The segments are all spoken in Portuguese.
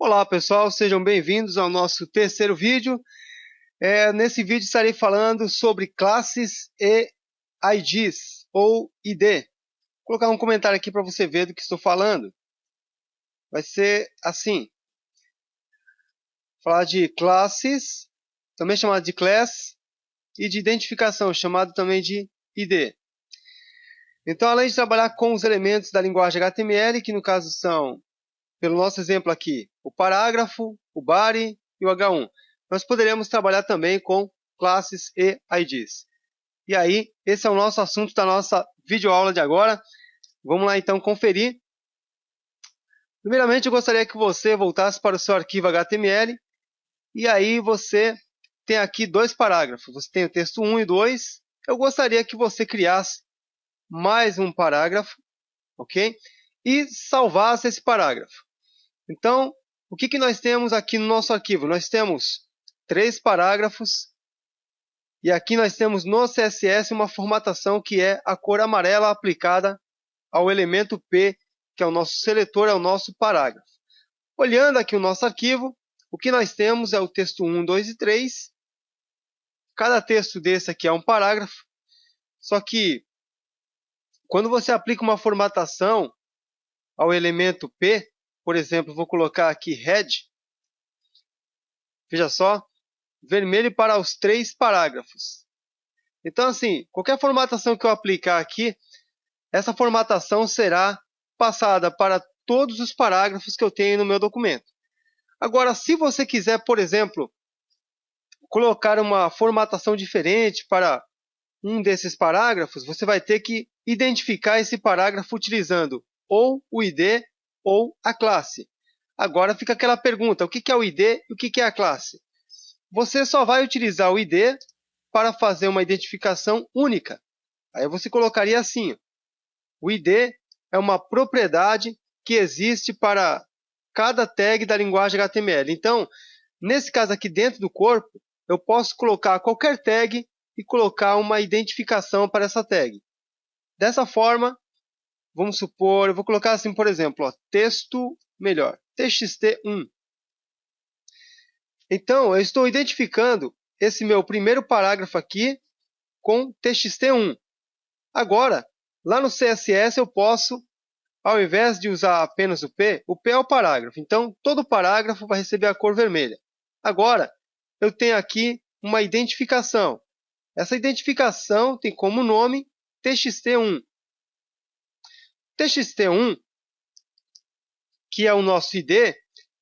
Olá pessoal, sejam bem-vindos ao nosso terceiro vídeo. Nesse vídeo estarei falando sobre classes e IDs, ou ID. Vou colocar um comentário aqui para você ver do que estou falando. Vai ser assim. Falar de classes, também chamado de class, e de identificação, chamado também de ID. Então, além de trabalhar com os elementos da linguagem HTML, que no caso são, pelo nosso exemplo aqui, o parágrafo, o body e o H1. Nós poderemos trabalhar também com classes e IDs. E aí, esse é o nosso assunto da nossa videoaula de agora. Vamos lá então conferir. Primeiramente, eu gostaria que você voltasse para o seu arquivo HTML. E aí você tem aqui dois parágrafos. Você tem o texto 1 e 2. Eu gostaria que você criasse mais um parágrafo, ok? E salvasse esse parágrafo. Então, o que nós temos aqui no nosso arquivo? Nós temos 3 parágrafos e aqui nós temos no CSS uma formatação que é a cor amarela aplicada ao elemento P, que é o nosso seletor, é o nosso parágrafo. Olhando aqui o nosso arquivo, o que nós temos é o texto 1, 2 e 3. Cada texto desse aqui é um parágrafo, só que quando você aplica uma formatação ao elemento P, por exemplo, vou colocar aqui head, veja só, vermelho para os 3 parágrafos. Então, assim, qualquer formatação que eu aplicar aqui, essa formatação será passada para todos os parágrafos que eu tenho no meu documento. Agora, se você quiser, por exemplo, colocar uma formatação diferente para um desses parágrafos, você vai ter que identificar esse parágrafo utilizando ou o ID ou a classe. Agora fica aquela pergunta, o que é o ID e o que é a classe? Você só vai utilizar o ID para fazer uma identificação única. Aí você colocaria assim, o ID é uma propriedade que existe para cada tag da linguagem HTML. Então, nesse caso aqui dentro do corpo, eu posso colocar qualquer tag e colocar uma identificação para essa tag. Dessa forma, vamos supor, eu vou colocar assim, por exemplo, ó, texto melhor, txt1. Então, eu estou identificando esse meu primeiro parágrafo aqui com txt1. Agora, lá no CSS eu posso, ao invés de usar apenas o P é o parágrafo. Então, todo parágrafo vai receber a cor vermelha. Agora, eu tenho aqui uma identificação. Essa identificação tem como nome txt1. txt1, que é o nosso ID,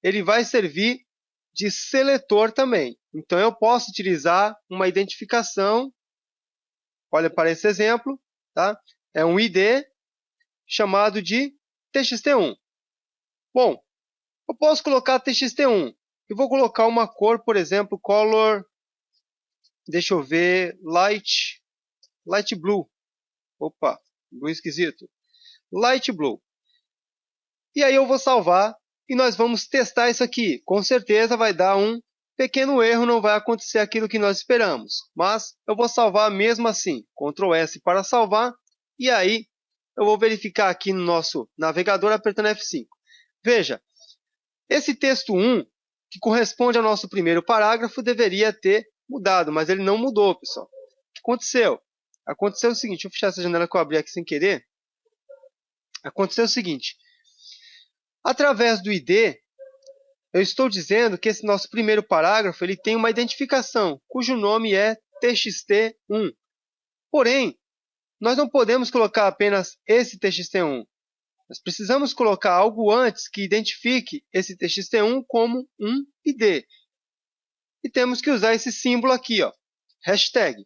ele vai servir de seletor também. Então, eu posso utilizar uma identificação, olha para esse exemplo, tá? É um ID chamado de txt1. Bom, eu posso colocar txt1. Eu vou colocar uma cor, por exemplo, color, deixa eu ver, light blue. Opa, blue esquisito. Light blue. E aí eu vou salvar e nós vamos testar isso aqui. Com certeza vai dar um pequeno erro, não vai acontecer aquilo que nós esperamos. Mas eu vou salvar mesmo assim. Ctrl S para salvar. E aí eu vou verificar aqui no nosso navegador apertando F5. Veja, esse texto 1, que corresponde ao nosso primeiro parágrafo, deveria ter mudado, mas ele não mudou, pessoal. O que aconteceu? Aconteceu o seguinte, deixa eu fechar essa janela que eu abri aqui sem querer. Aconteceu o seguinte, através do ID, eu estou dizendo que esse nosso primeiro parágrafo ele tem uma identificação, cujo nome é txt1. Porém, nós não podemos colocar apenas esse txt1. Nós precisamos colocar algo antes que identifique esse txt1 como um ID. E temos que usar esse símbolo aqui, ó, hashtag.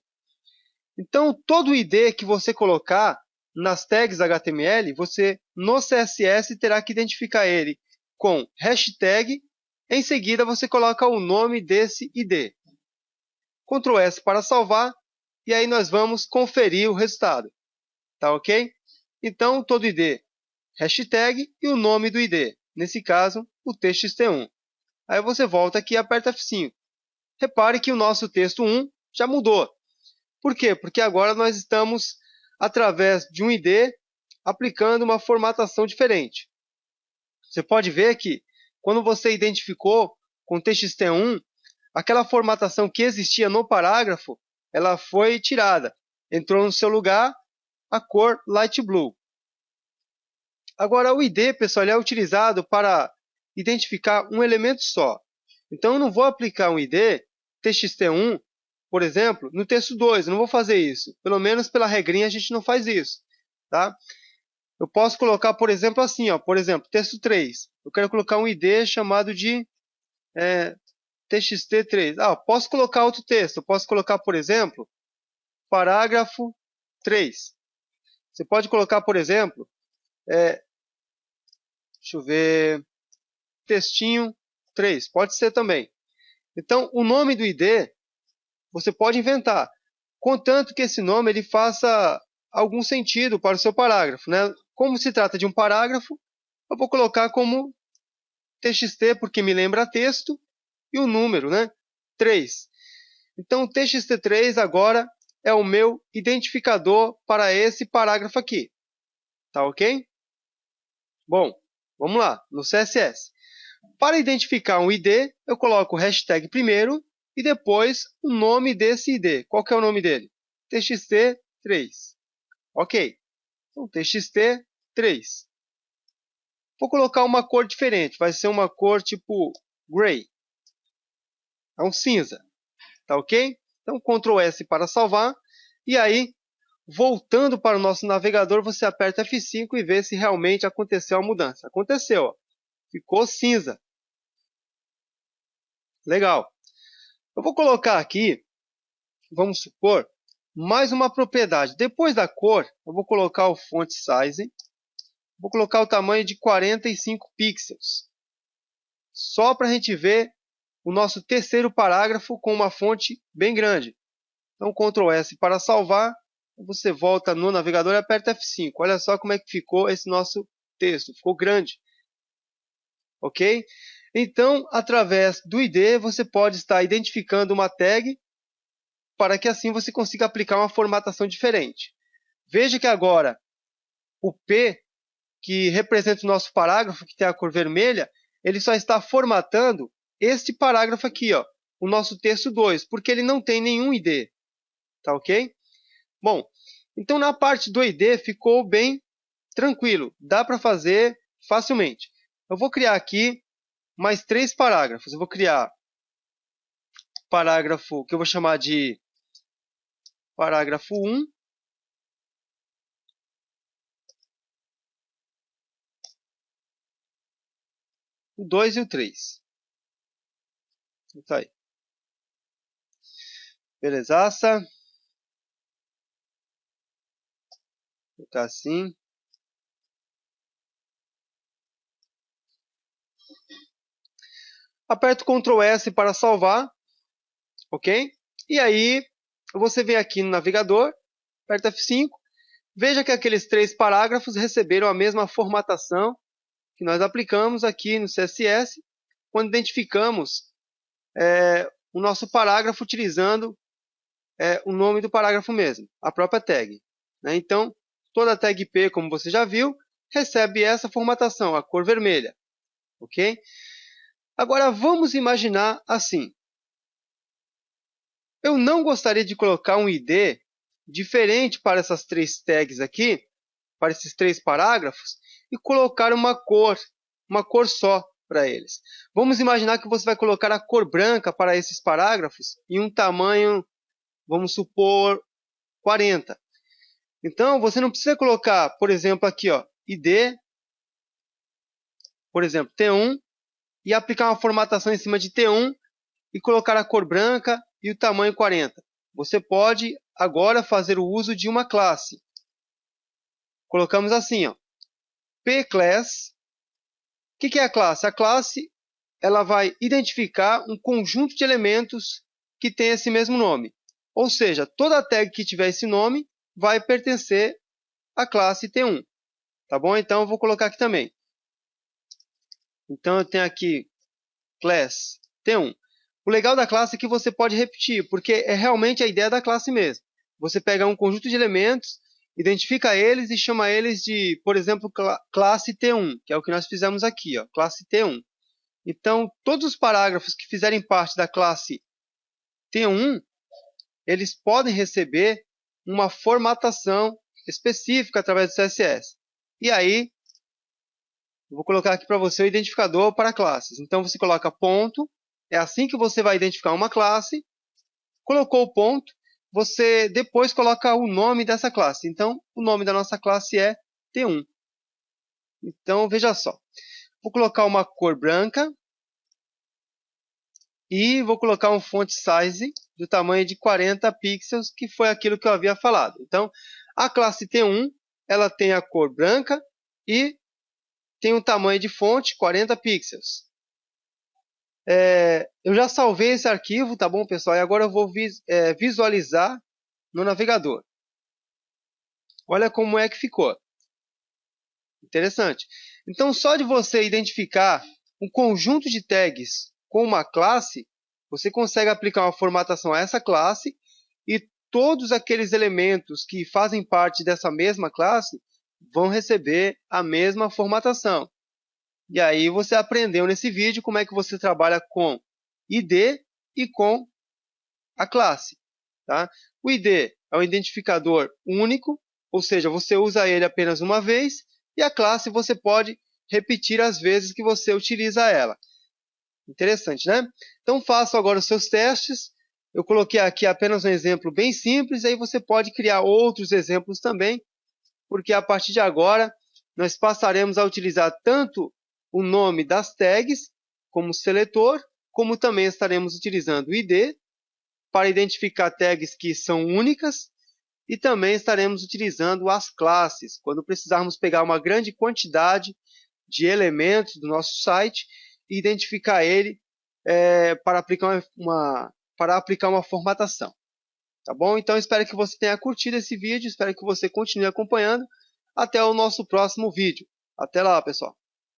Então, todo ID que você colocar nas tags HTML, você no CSS terá que identificar ele com hashtag. Em seguida, você coloca o nome desse ID. Ctrl S para salvar. E aí nós vamos conferir o resultado. Tá ok? Então, todo ID, hashtag e o nome do ID. Nesse caso, o txt1. Aí você volta aqui e aperta F5. Repare que o nosso texto 1 já mudou. Por quê? Porque agora nós estamos, através de um ID, aplicando uma formatação diferente. Você pode ver que quando você identificou com txt1, aquela formatação que existia no parágrafo, ela foi tirada. Entrou no seu lugar a cor light blue. Agora, o ID, pessoal, ele é utilizado para identificar um elemento só. Então, eu não vou aplicar um ID txt1, por exemplo, no texto 2. Eu não vou fazer isso. Pelo menos pela regrinha, a gente não faz isso. Tá? Eu posso colocar, por exemplo, assim, ó, por exemplo, texto 3. Eu quero colocar um ID chamado de txt3. Posso colocar outro texto. Eu posso colocar, por exemplo, parágrafo 3. Você pode colocar, por exemplo, deixa eu ver, textinho 3. Pode ser também. Então, o nome do ID, você pode inventar, contanto que esse nome ele faça algum sentido para o seu parágrafo, né? Como se trata de um parágrafo, eu vou colocar como txt, porque me lembra texto, e o número, né? 3. Então, o txt3 agora é o meu identificador para esse parágrafo aqui. Tá ok? Bom, vamos lá, no CSS. Para identificar um ID, eu coloco o hashtag primeiro e depois o nome desse ID. Qual que é o nome dele? txt3. Ok. Então, txt3. Vou colocar uma cor diferente. Vai ser uma cor tipo gray. É um cinza. Tá ok? Então, Ctrl S para salvar. E aí, voltando para o nosso navegador, você aperta F5 e vê se realmente aconteceu a mudança. Aconteceu. Ó. Ficou cinza. Legal. Eu vou colocar aqui, vamos supor, mais uma propriedade. Depois da cor, eu vou colocar o font size. Vou colocar o tamanho de 45 pixels. Só para a gente ver o nosso terceiro parágrafo com uma fonte bem grande. Então, Ctrl S para salvar. Você volta no navegador e aperta F5. Olha só como é que ficou esse nosso texto. Ficou grande. Ok? Então, através do ID, você pode estar identificando uma tag para que assim você consiga aplicar uma formatação diferente. Veja que agora o P, que representa o nosso parágrafo, que tem a cor vermelha, ele só está formatando este parágrafo aqui, ó, o nosso texto 2, porque ele não tem nenhum ID. Tá ok? Bom, então na parte do ID ficou bem tranquilo. Dá para fazer facilmente. Eu vou criar aqui mais 3 parágrafos. Eu vou criar parágrafo que eu vou chamar de parágrafo 1. O 2 e o 3. Tá aí. Belezaça. Vou colocar assim. Aperto Ctrl S para salvar. Ok? E aí, você vem aqui no navegador, aperta F5. Veja que aqueles 3 parágrafos receberam a mesma formatação que nós aplicamos aqui no CSS, quando identificamos o nosso parágrafo utilizando o nome do parágrafo mesmo, a própria tag. Né? Então, toda tag P, como você já viu, recebe essa formatação, a cor vermelha. Ok? Agora, vamos imaginar assim. Eu não gostaria de colocar um ID diferente para essas 3 tags aqui, para esses 3 parágrafos, e colocar uma cor só para eles. Vamos imaginar que você vai colocar a cor branca para esses parágrafos em um tamanho, vamos supor, 40. Então, você não precisa colocar, por exemplo, aqui, ó, ID, por exemplo, T1, e aplicar uma formatação em cima de T1 e colocar a cor branca e o tamanho 40. Você pode agora fazer o uso de uma classe. Colocamos assim, ó, pClass. O que é a classe? A classe ela vai identificar um conjunto de elementos que tem esse mesmo nome. Ou seja, toda tag que tiver esse nome vai pertencer à classe T1. Tá bom? Então, eu vou colocar aqui também. Então, eu tenho aqui class T1. O legal da classe é que você pode repetir, porque é realmente a ideia da classe mesmo. Você pega um conjunto de elementos, identifica eles e chama eles de, por exemplo, classe T1, que é o que nós fizemos aqui, ó, classe T1. Então, todos os parágrafos que fizerem parte da classe T1, eles podem receber uma formatação específica através do CSS. E aí, eu vou colocar aqui para você o identificador para classes. Então, você coloca ponto, é assim que você vai identificar uma classe. Colocou o ponto, você depois coloca o nome dessa classe. Então, o nome da nossa classe é T1. Então, veja só. Vou colocar uma cor branca e vou colocar um font size do tamanho de 40 pixels, que foi aquilo que eu havia falado. Então, a classe T1, ela tem a cor branca e tem um tamanho de fonte 40 pixels. Eu já salvei esse arquivo, tá bom, pessoal? E agora eu vou visualizar no navegador. Olha como é que ficou. Interessante. Então, só de você identificar um conjunto de tags com uma classe, você consegue aplicar uma formatação a essa classe e todos aqueles elementos que fazem parte dessa mesma classe vão receber a mesma formatação. E aí você aprendeu nesse vídeo como é que você trabalha com ID e com a classe. Tá? O ID é um identificador único, ou seja, você usa ele apenas uma vez, e a classe você pode repetir as vezes que você utiliza ela. Interessante, né? Então faça agora os seus testes. Eu coloquei aqui apenas um exemplo bem simples, aí você pode criar outros exemplos também, porque a partir de agora nós passaremos a utilizar tanto o nome das tags como seletor, como também estaremos utilizando o ID para identificar tags que são únicas, e também estaremos utilizando as classes, quando precisarmos pegar uma grande quantidade de elementos do nosso site e identificar ele para aplicar uma formatação. Tá bom? Então, espero que você tenha curtido esse vídeo, espero que você continue acompanhando. Até o nosso próximo vídeo. Até lá, pessoal!